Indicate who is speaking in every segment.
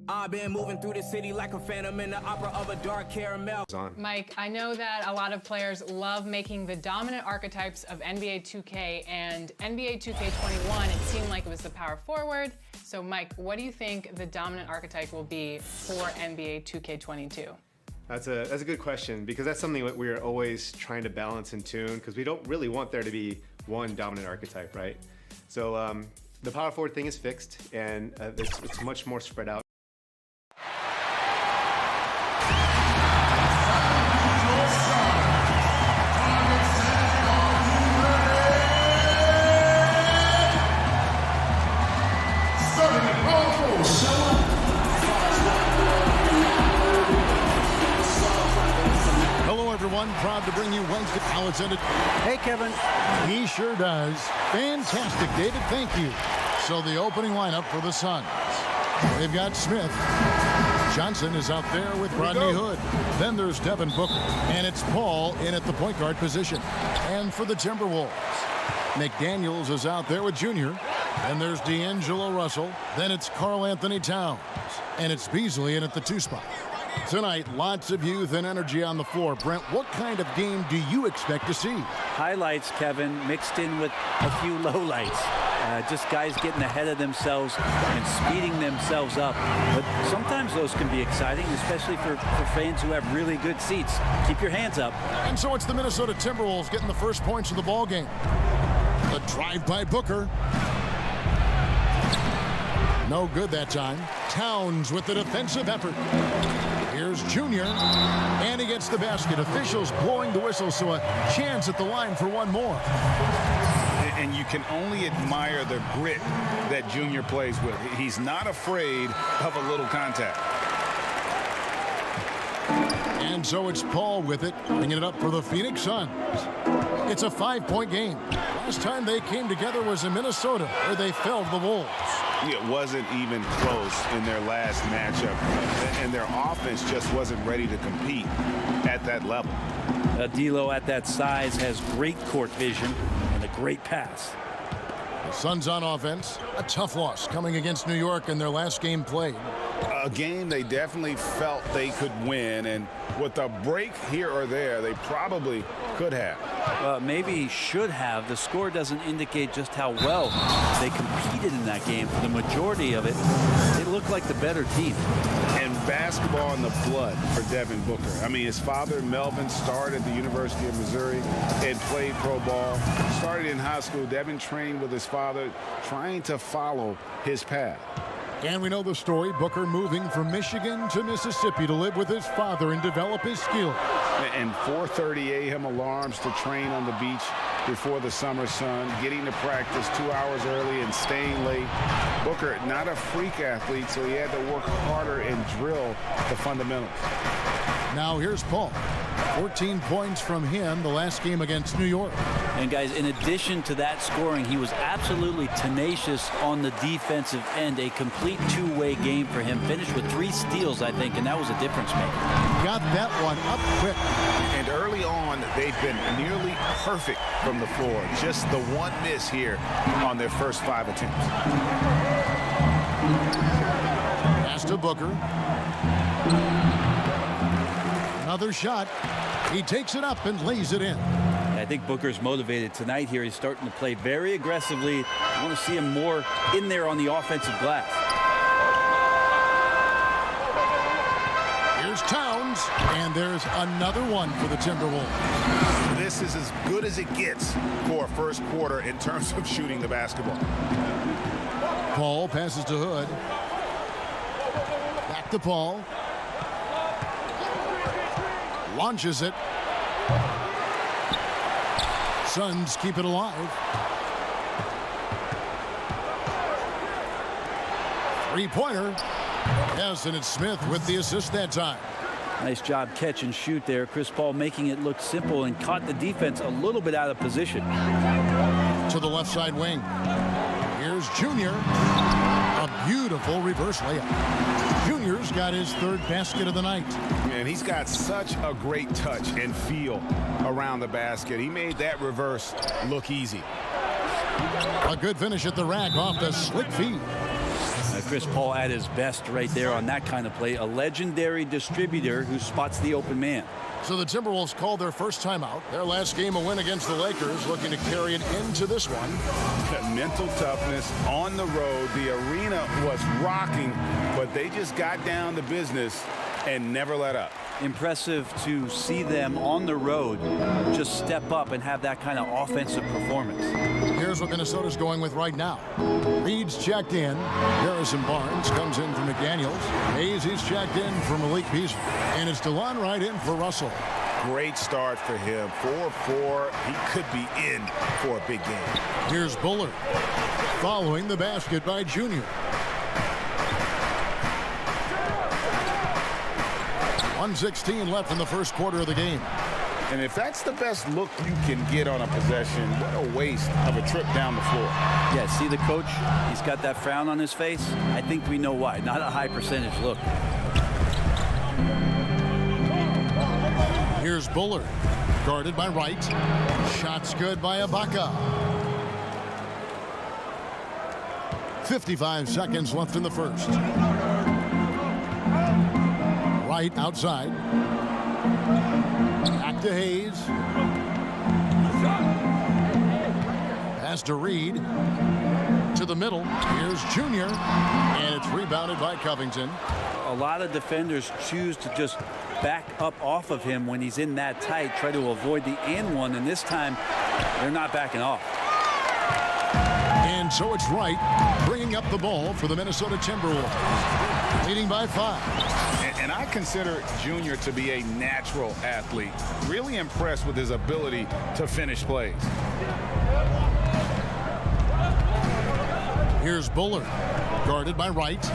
Speaker 1: I've been moving through the city like a phantom in the opera of a dark caramel.
Speaker 2: Mike, I know that a lot of players love making the dominant archetypes of NBA 2K and NBA 2K21. It seemed like it was the power forward. So Mike, what do you think the dominant archetype will be for NBA 2K22?
Speaker 3: That's a good question, because that's something that we're always trying to balance and tune, because we don't really want there to be one dominant archetype, right? So the power forward thing is fixed, and it's much more spread out.
Speaker 4: Proud to bring you Wednesday. Alexander.
Speaker 5: Hey, Kevin.
Speaker 4: He sure does. Fantastic, David. Thank you. So the opening lineup for the Suns. They've got Smith. Johnson is out there with Rodney Hood. Then there's Devin Booker. And it's Paul in at the point guard position. And for the Timberwolves, McDaniels is out there with Junior. Then there's D'Angelo Russell. Then it's Karl Anthony Towns. And it's Beasley in at the 2 spot. Tonight, lots of youth and energy on the floor. Brent, what kind of game do you expect to see?
Speaker 5: Highlights, Kevin, mixed in with a few lowlights. Just guys getting ahead of themselves and speeding themselves up. But sometimes those can be exciting, especially for fans who have really good seats. Keep your hands up.
Speaker 4: And so it's the Minnesota Timberwolves getting the first points of the ball game. The drive by Booker. No good that time. Towns with the defensive effort. Here's Junior, and he gets the basket. Officials blowing the whistle, so a chance at the line for one more.
Speaker 6: And you can only admire the grit that Junior plays with. He's not afraid of a little contact.
Speaker 4: And so it's Paul with it, bringing it up for the Phoenix Suns. It's a 5-point game. Last time they came together was in Minnesota, where they felled the Wolves.
Speaker 6: It wasn't even close in their last matchup, and their offense just wasn't ready to compete at that level.
Speaker 5: D'Lo at that size has great court vision and a great pass.
Speaker 4: The Suns on offense, a tough loss coming against New York in their last game played.
Speaker 6: A game they definitely felt they could win, and with a break here or there, they probably could have.
Speaker 5: Maybe should have. The score doesn't indicate just how well they competed in that game. For the majority of it, they looked like the better team.
Speaker 6: And basketball in the blood for Devin Booker. I mean, his father, Melvin, started at the University of Missouri and played pro ball. Started in high school. Devin trained with his father, trying to follow his path.
Speaker 4: And we know the story, Booker moving from Michigan to Mississippi to live with his father and develop his skills.
Speaker 6: And 4:30 a.m. alarms to train on the beach before the summer sun, getting to practice 2 hours early and staying late. Booker, not a freak athlete, so he had to work harder and drill the fundamentals.
Speaker 4: Now here's Paul. 14 points from him the last game against New York.
Speaker 5: And guys, in addition to that scoring, he was absolutely tenacious on the defensive end. A complete two-way game for him. Finished with 3 steals, I think, and that was a difference maker.
Speaker 4: Got that one up quick.
Speaker 6: And early on, they've been nearly perfect from the floor. Just the one miss here on their first 5 attempts.
Speaker 4: Pass to Booker. Another shot. He takes it up and lays it in.
Speaker 5: I think Booker's motivated tonight here. He's starting to play very aggressively. I want to see him more in there on the offensive glass.
Speaker 4: Here's Towns, and there's another one for the Timberwolves.
Speaker 6: This is as good as it gets for a first quarter in terms of shooting the basketball.
Speaker 4: Paul passes to Hood. Back to Paul. Launches it. Suns keep it alive. 3-pointer. Yes, and it's Smith with the assist that time.
Speaker 5: Nice job catch and shoot there. Chris Paul making it look simple and caught the defense a little bit out of position.
Speaker 4: To the left side wing. Here's Junior. A beautiful reverse layup. Junior's got his 3rd basket of the night.
Speaker 6: And he's got such a great touch and feel around the basket. He made that reverse look easy.
Speaker 4: A good finish at the rack off the slick feed.
Speaker 5: Chris Paul at his best right there on that kind of play. A legendary distributor who spots the open man.
Speaker 4: So the Timberwolves called their first timeout. Their last game, a win against the Lakers, looking to carry it into this one.
Speaker 6: Mental toughness on the road. The arena was rocking, but they just got down to business and never let up.
Speaker 5: Impressive to see them on the road just step up and have that kind of offensive performance.
Speaker 4: Here's what Minnesota's going with right now. Reed's checked in. Harrison Barnes comes in for McDaniels. Hayes is checked in for Malik Beasley. And it's DeLon Wright in for Russell.
Speaker 6: Great start for him. 4-4. He could be in for a big game.
Speaker 4: Here's Bullard following the basket by Junior. 1:16 left in the first quarter of the game.
Speaker 6: And if that's the best look you can get on a possession, what a waste of a trip down the floor.
Speaker 5: Yeah, see the coach? He's got that frown on his face. I think we know why. Not a high percentage look.
Speaker 4: Here's Bullard, guarded by Wright. Shots good by Ibaka. 55 seconds left in the first. Wright outside. Back to Hayes. Pass to Reed. To the middle. Here's Junior. And it's rebounded by Covington.
Speaker 5: A lot of defenders choose to just back up off of him when he's in that tight, try to avoid the and one, and this time they're not backing off.
Speaker 4: And so it's Wright bringing up the ball for the Minnesota Timberwolves, leading by 5.
Speaker 6: And I consider Junior to be a natural athlete. Really impressed with his ability to finish plays.
Speaker 4: Here's Bullard, guarded by Wright.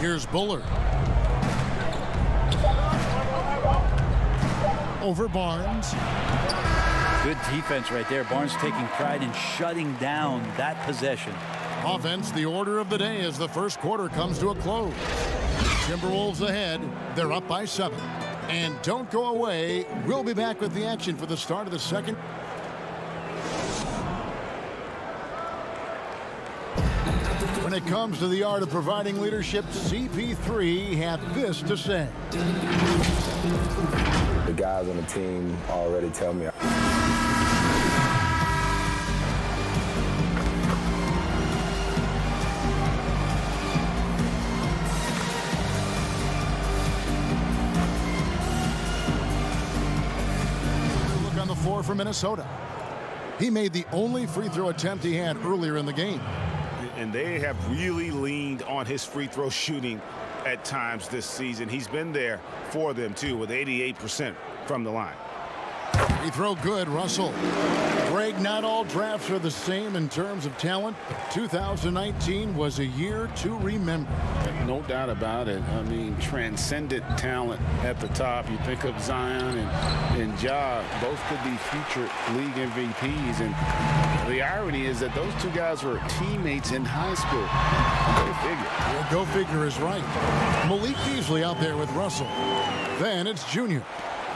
Speaker 4: Here's Bullard. Over Barnes.
Speaker 5: Good defense right there. Barnes taking pride in shutting down that possession.
Speaker 4: Offense, the order of the day as the first quarter comes to a close. Timberwolves ahead. They're up by 7. And don't go away. We'll be back with the action for the start of the second. When it comes to the art of providing leadership, CP3 had this to say.
Speaker 7: The guys on the team already tell me.
Speaker 4: Look on the floor for Minnesota. He made the only free throw attempt he had earlier in the game.
Speaker 6: And they have really leaned on his free throw shooting at times this season. He's been there for them, too, with 88% from the line.
Speaker 4: Free throw good, Russell. Greg, not all drafts are the same in terms of talent. 2019 was a year to remember.
Speaker 6: No doubt about it. I mean, transcendent talent at the top. You think of Zion and Ja, both could be future league MVPs. And the irony is that those two guys were teammates in high school. Go figure.
Speaker 4: Well, go figure is right. Malik Beasley out there with Russell. Then it's Junior.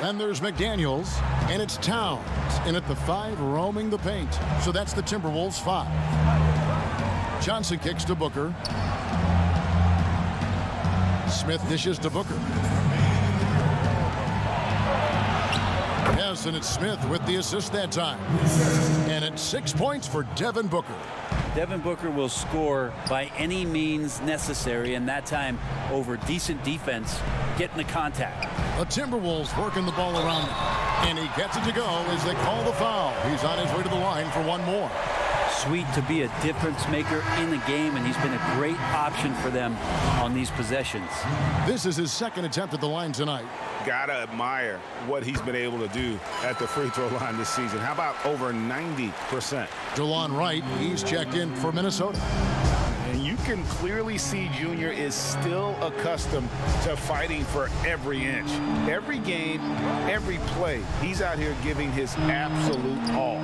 Speaker 4: Then there's McDaniels, and it's Towns. And at the 5, roaming the paint. So that's the Timberwolves 5. Johnson kicks to Booker. Smith dishes to Booker. Yes, and it's Smith with the assist that time. And it's 6 points for Devin Booker.
Speaker 5: Devin Booker will score by any means necessary, and that time over decent defense, getting the contact.
Speaker 4: The Timberwolves working the ball around him. And he gets it to go as they call the foul. He's on his way to the line for one more.
Speaker 5: Sweet to be a difference maker in the game, and he's been a great option for them on these possessions.
Speaker 4: This is his second attempt at the line tonight.
Speaker 6: Gotta admire what he's been able to do at the free throw line this season. How about over 90%?
Speaker 4: DeLon Wright, he's checked in for Minnesota.
Speaker 6: And you can clearly see Junior is still accustomed to fighting for every inch. Every game, every play, he's out here giving his absolute all.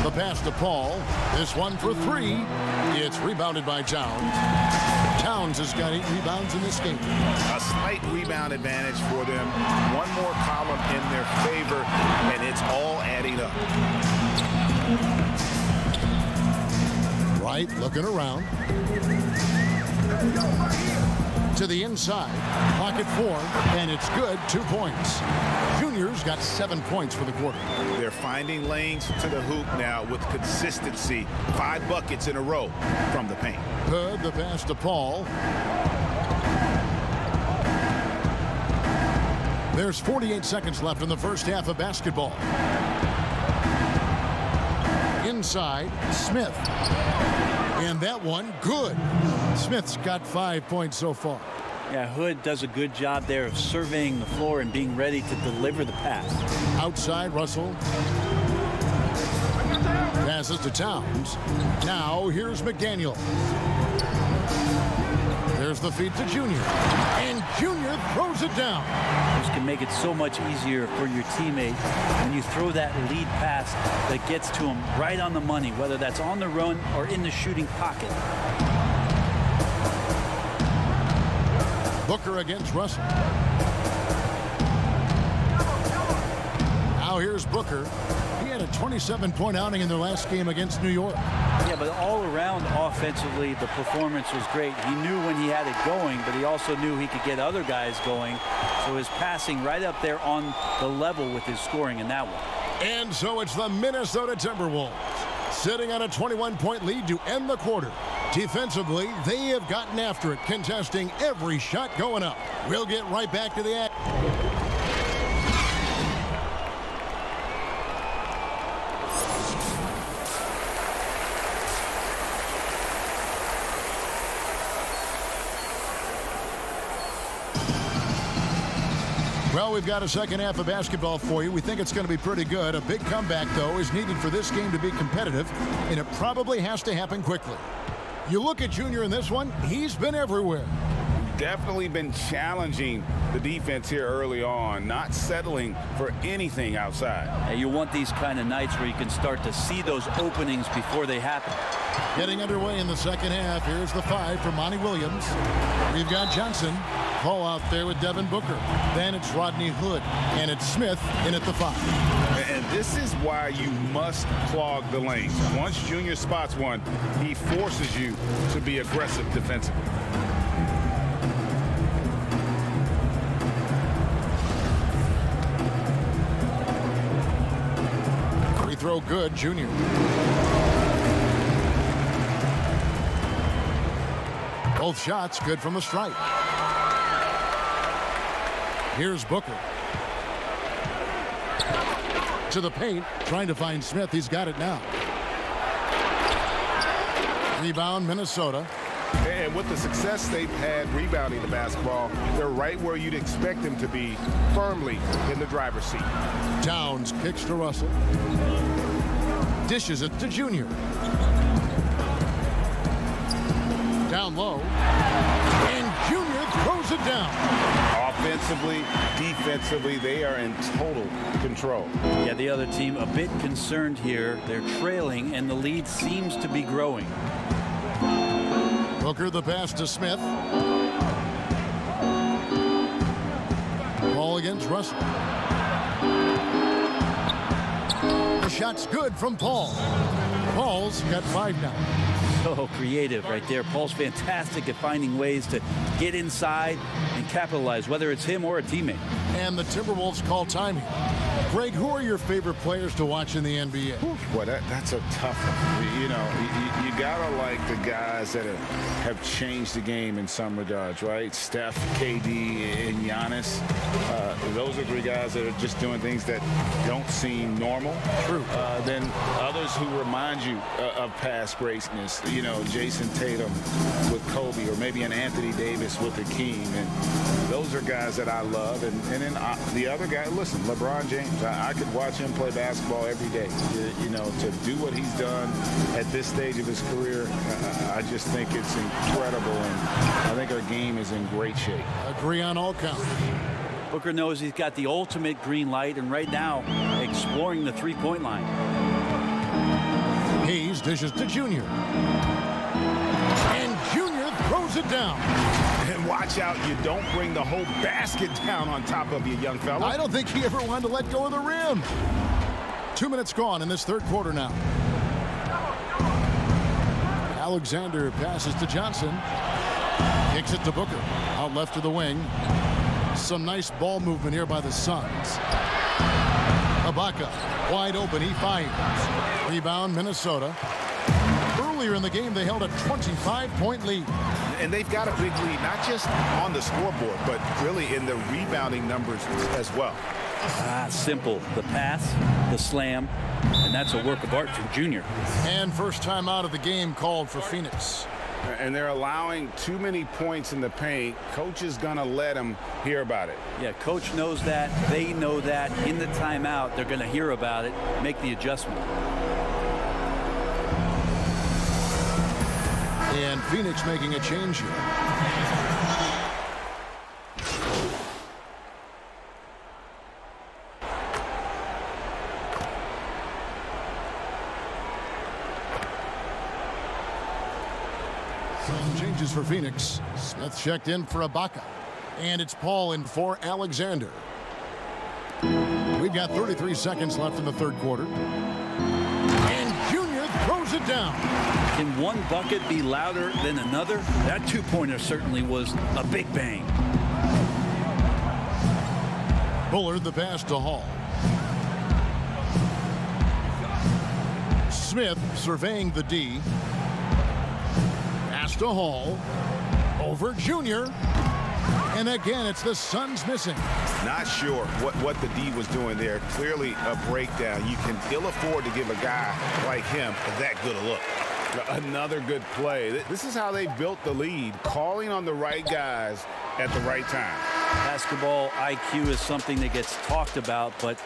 Speaker 4: The pass to Paul. This one for three. It's rebounded by Towns. Towns has got 8 rebounds in this game.
Speaker 6: A slight rebound advantage for them. One more column in their favor, and it's all adding up.
Speaker 4: Wright looking around. To the inside. Pocket form, and it's good. 2 points. Junior's got 7 points for the quarter.
Speaker 6: They're finding lanes to the hoop now with consistency. 5 buckets in a row from the paint.
Speaker 4: Hood, the pass to Paul. There's 48 seconds left in the first half of basketball. Inside, Smith. And that one, good. Smith's got 5 points so far.
Speaker 5: Yeah, Hood does a good job there of surveying the floor and being ready to deliver the pass.
Speaker 4: Outside, Russell. Passes to Towns. Now, here's McDaniel. There's the feed to Junior. And Junior throws it down.
Speaker 5: This can make it so much easier for your teammate when you throw that lead pass that gets to him right on the money, whether that's on the run or in the shooting pocket.
Speaker 4: Booker against Russell. Now here's Booker. He had a 27-point outing in their last game against New York.
Speaker 5: Yeah, but all around offensively, the performance was great. He knew when he had it going, but he also knew he could get other guys going. So his passing right up there on the level with his scoring in that one.
Speaker 4: And so it's the Minnesota Timberwolves sitting on a 21-point lead to end the quarter. Defensively, they have gotten after it, contesting every shot going up. We'll get right back to the act. Well, we've got a second half of basketball for you. We think it's going to be pretty good. A big comeback, though, is needed for this game to be competitive, and it probably has to happen quickly. You look at Junior in this one, he's been everywhere.
Speaker 6: Definitely been challenging the defense here early on, not settling for anything outside.
Speaker 5: Yeah, you want these kind of nights where you can start to see those openings before they happen.
Speaker 4: Getting underway in the second half. Here's the 5 for Monty Williams. We've got Johnson. Paul out there with Devin Booker. Then it's Rodney Hood. And it's Smith in at the 5.
Speaker 6: And this is why you must clog the lanes. Once Junior spots one, he forces you to be aggressive defensively.
Speaker 4: Free throw good, Junior. Both shots good from the stripe. Here's Booker. To the paint, trying to find Smith. He's got it now. Rebound, Minnesota.
Speaker 6: And with the success they've had rebounding the basketball, they're right where you'd expect them to be, firmly in the driver's seat.
Speaker 4: Towns kicks to Russell. Dishes it to Junior. Down low. And Junior throws it down.
Speaker 6: Offensively, defensively, they are in total control.
Speaker 5: Yeah, the other team a bit concerned here. They're trailing, and the lead seems to be growing.
Speaker 4: Booker the pass to Smith. Ball against Russell. The shot's good from Paul. Paul's got 5 now.
Speaker 5: So creative right there. Paul's fantastic at finding ways to get inside and capitalize, whether it's him or a teammate.
Speaker 4: And the Timberwolves call timing. Greg, who are your favorite players to watch in the NBA?
Speaker 6: Boy, that's a tough one. You know, you gotta like the guys that have changed the game in some regards, right? Steph, KD, and Giannis. Those are 3 guys that are just doing things that don't seem normal.
Speaker 4: True.
Speaker 6: Then others who remind you of past greatness. You know, Jason Tatum with Kobe, or maybe an Anthony Davis with Hakeem. And those are guys that I love. And then the other guy, listen, LeBron James. I could watch him play basketball every day. You know, to do what he's done at this stage of his career, I just think it's incredible, and I think our game is in great shape.
Speaker 4: Agree on all counts.
Speaker 5: Booker knows he's got the ultimate green light, and right now exploring the three-point line.
Speaker 4: Hayes dishes to Junior. And Junior throws it down.
Speaker 6: And watch out, you don't bring the whole basket down on top of you, young fella.
Speaker 4: I don't think he ever wanted to let go of the rim. 2 minutes gone in this third quarter now. Alexander passes to Johnson. Kicks it to Booker. Out left to the wing. Some nice ball movement here by the Suns. Ibaka wide open. He fires. Rebound Minnesota. Earlier in the game, they held a 25-point lead.
Speaker 6: And they've got a big lead, not just on the scoreboard, but really in the rebounding numbers as well.
Speaker 5: Simple. The pass, the slam, and that's a work of art from Junior.
Speaker 4: And first time out of the game called for Phoenix.
Speaker 6: And they're allowing too many points in the paint. Coach is going to let them hear about it.
Speaker 5: Yeah, coach knows that. They know that. In the timeout, they're going to hear about it, make the adjustment.
Speaker 4: And Phoenix making a change here. Some changes for Phoenix. Smith checked in for Ibaka. And it's Paul in for Alexander. We've got 33 seconds left in the third quarter. And Junior throws it down.
Speaker 5: Can one bucket be louder than another? That two-pointer certainly was a big bang.
Speaker 4: Bullard the pass to Hall. Smith surveying the D. Pass to Hall. Over Junior. And again, it's the Suns missing.
Speaker 6: Not sure what the D was doing there. Clearly a breakdown. You can ill afford to give a guy like him that good a look. Another good play. This is how they built the lead, calling on the right guys at the right time.
Speaker 5: Basketball IQ is something that gets talked about, but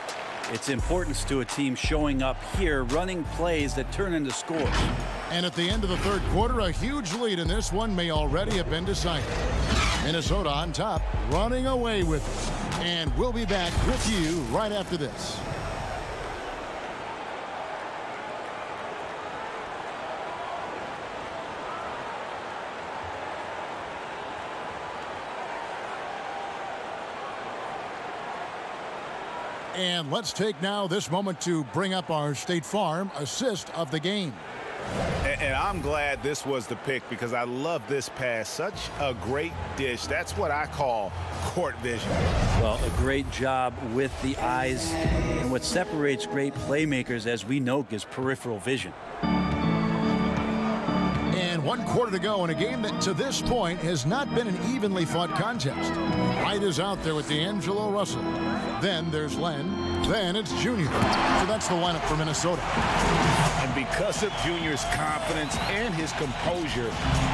Speaker 5: its importance to a team showing up here, running plays that turn into scores.
Speaker 4: And at the end of the third quarter, a huge lead in this one may already have been decided. Minnesota on top, running away with it. And we'll be back with you right after this. And let's take now this moment to bring up our State Farm assist of the game.
Speaker 6: And I'm glad this was the pick because I love this pass. Such a great dish. That's what I call court vision.
Speaker 5: Well, a great job with the eyes. And what separates great playmakers, as we know, is peripheral vision.
Speaker 4: And 1 quarter to go in a game that to this point has not been an evenly fought contest. White is out there with D'Angelo Russell. Then there's Len. Then it's Junior. So that's the lineup for Minnesota.
Speaker 6: And because of Junior's confidence and his composure,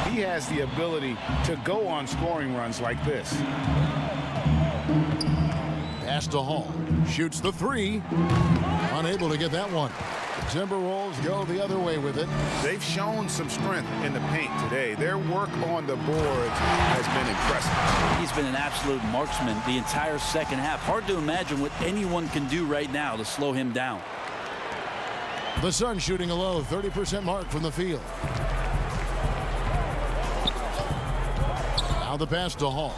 Speaker 6: he has the ability to go on scoring runs like this.
Speaker 4: Pass to Hall. Shoots the three. Unable to get that one. The Timberwolves go the other way with it.
Speaker 6: They've shown some strength in the paint today. Their work on the boards has been impressive.
Speaker 5: He's been an absolute marksman the entire second half. Hard to imagine what anyone can do right now to slow him down.
Speaker 4: The Suns shooting a low 30% mark from the field. Now the pass to Hall.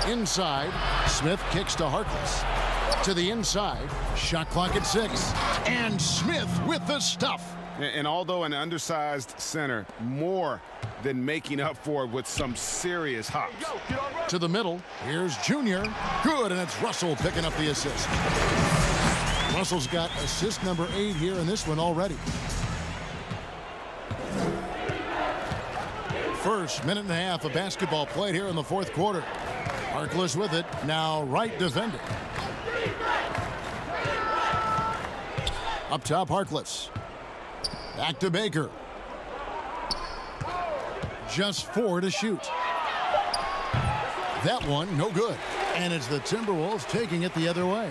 Speaker 4: Inside, Smith kicks to Harkless. To the inside, shot clock at 6. And Smith with the stuff.
Speaker 6: And although an undersized center, more than making up for it with some serious hops.
Speaker 4: To the middle, here's Junior. Good, and it's Russell picking up the assist. Russell's got assist number 8 here in this one already. First minute and a half of basketball played here in the fourth quarter. Harkless with it, now right defending. Up top, Harkless. Back to Baker. Just 4 to shoot. That one, no good. And it's the Timberwolves taking it the other way.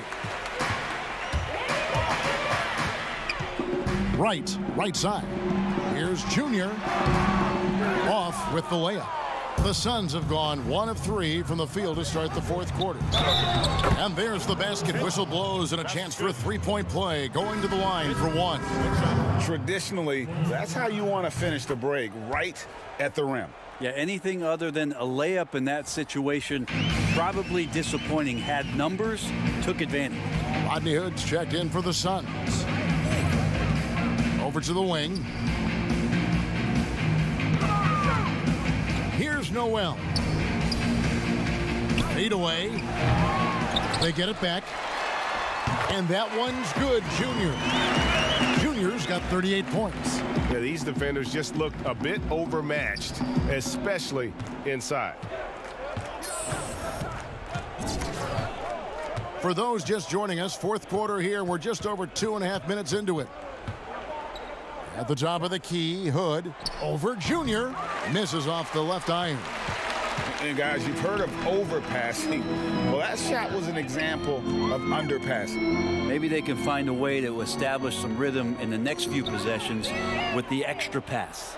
Speaker 4: Right side. Here's Junior. Off with the layup. The Suns have gone 1 of 3 from the field to start the fourth quarter. And there's the basket. Whistle blows and a chance for a three-point play. Going to the line for one.
Speaker 6: Traditionally, that's how you want to finish the break, right at the rim.
Speaker 5: Yeah, anything other than a layup in that situation, probably disappointing. Had numbers, took advantage.
Speaker 4: Rodney Hood's checked in for the Suns. Over to the wing. Here's Noel. Fade away. They get it back. And that one's good, Junior. Junior's got 38 points.
Speaker 8: Yeah, these defenders just looked a bit overmatched, especially inside.
Speaker 4: For those just joining us, fourth quarter here. We're just over 2.5 minutes into it. At the top of the key, Hood over Junior. Misses off the left iron.
Speaker 6: And guys, you've heard of overpassing. Well, that shot was an example of underpassing.
Speaker 5: Maybe they can find a way to establish some rhythm in the next few possessions with the extra pass.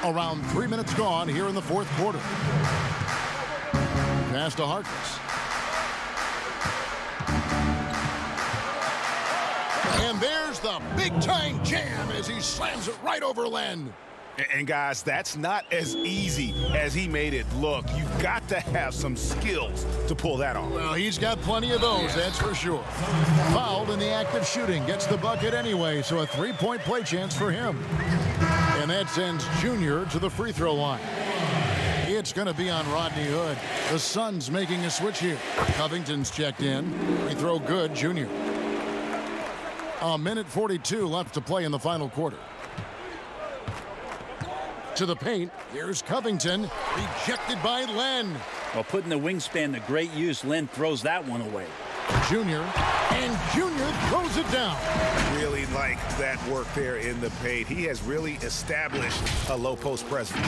Speaker 4: Around 3 minutes gone here in the fourth quarter. Pass to Harkless. And there's the big-time jam as he slams it right over Len.
Speaker 8: And guys, that's not as easy as he made it look. You've got to have some skills to pull that off.
Speaker 4: Well, he's got plenty of those, that's for sure. Fouled in the act of shooting. Gets the bucket anyway, so a three-point play chance for him. And that sends Junior to the free throw line. It's going to be on Rodney Hood. The Suns making a switch here. Covington's checked in. Free throw good, Junior. A minute 42 left to play in the final quarter. To the paint. Here's Covington. Rejected by Len.
Speaker 5: Well, putting the wingspan to great use, Len throws that one away.
Speaker 4: Junior. And Junior throws it down.
Speaker 8: Really like that work there in the paint. He has really established a low post presence.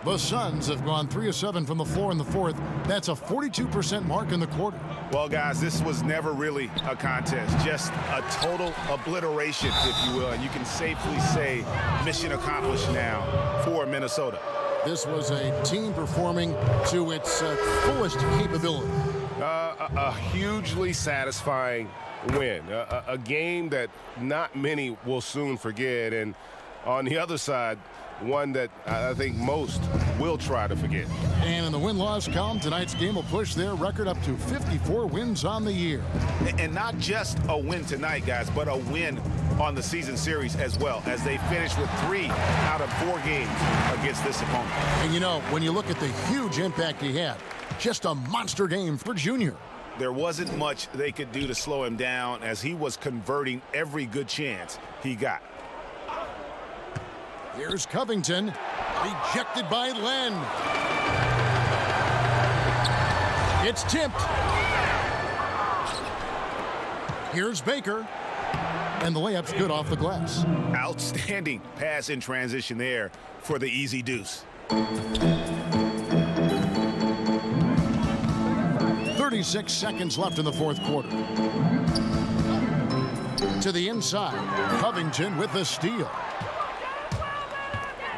Speaker 4: The Suns have gone 3 of 7 from the floor in the fourth. That's a 42% mark in the quarter.
Speaker 8: Well, guys, this was never really a contest, just a total obliteration, if you will. And you can safely say mission accomplished now for Minnesota.
Speaker 4: This was a team performing to its fullest capability.
Speaker 8: A hugely satisfying win, a game that not many will soon forget. And on the other side, one that I think most will try to forget.
Speaker 4: And in the win-loss column, tonight's game will push their record up to 54 wins on the year.
Speaker 8: And not just a win tonight, guys, but a win on the season series as well, as they finish with 3 out of 4 games against this opponent.
Speaker 4: And you know, when you look at the huge impact he had, just a monster game for Junior.
Speaker 8: There wasn't much they could do to slow him down as he was converting every good chance he got.
Speaker 4: Here's Covington, rejected by Len. It's tipped. Here's Baker, and the layup's good off the glass.
Speaker 8: Outstanding pass in transition there for the easy deuce.
Speaker 4: 36 seconds left in the fourth quarter. To the inside, Covington with the steal.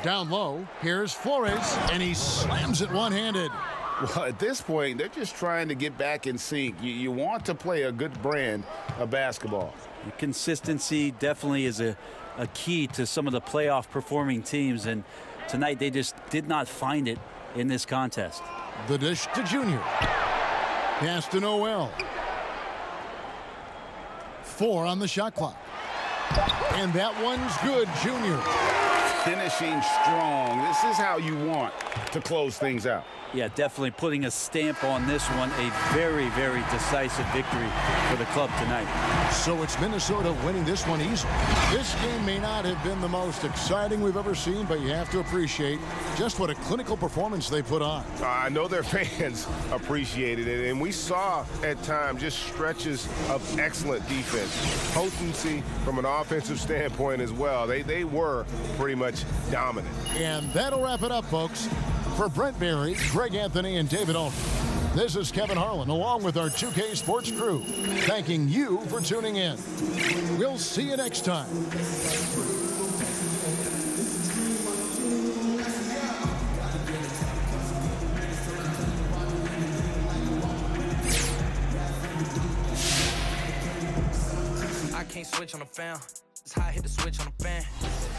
Speaker 4: Down low, here's Flores, and he slams it one-handed.
Speaker 6: Well, at this point, they're just trying to get back in sync. You want to play a good brand of basketball.
Speaker 5: Consistency definitely is a key to some of the playoff performing teams, and tonight they just did not find it in this contest.
Speaker 4: The dish to Junior. Pass to Noel. 4 on the shot clock. And that one's good, Junior.
Speaker 6: Finishing strong. This is how you want to close things out.
Speaker 5: Yeah, definitely putting a stamp on this one. A very, very decisive victory for the club tonight.
Speaker 4: So it's Minnesota winning this one easily. This game may not have been the most exciting we've ever seen, but you have to appreciate just what a clinical performance they put on.
Speaker 8: I know their fans appreciated it, and we saw at times just stretches of excellent defense. Potency from an offensive standpoint as well. They were pretty much dominant.
Speaker 4: And that'll wrap it up, folks. For Brent Barry, Greg Anthony, and David Aldridge, this is Kevin Harlan along with our 2K Sports crew, thanking you for tuning in. We'll see you next time.
Speaker 9: can't switch on the fan. It's how I hit the switch on the fan.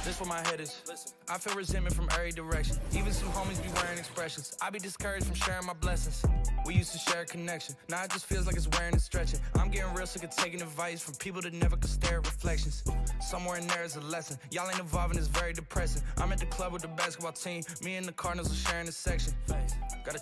Speaker 9: This where my head is. I feel resentment from every direction. Even some homies be wearing expressions. I be discouraged from sharing my blessings. We used to share a connection. Now it just feels like it's wearing and stretching. I'm getting real sick of taking advice from people that never could stare at reflections. Somewhere in there is a lesson. Y'all ain't evolving, it's very depressing. I'm at the club with the basketball team. Me and the Cardinals are sharing a section. Gotta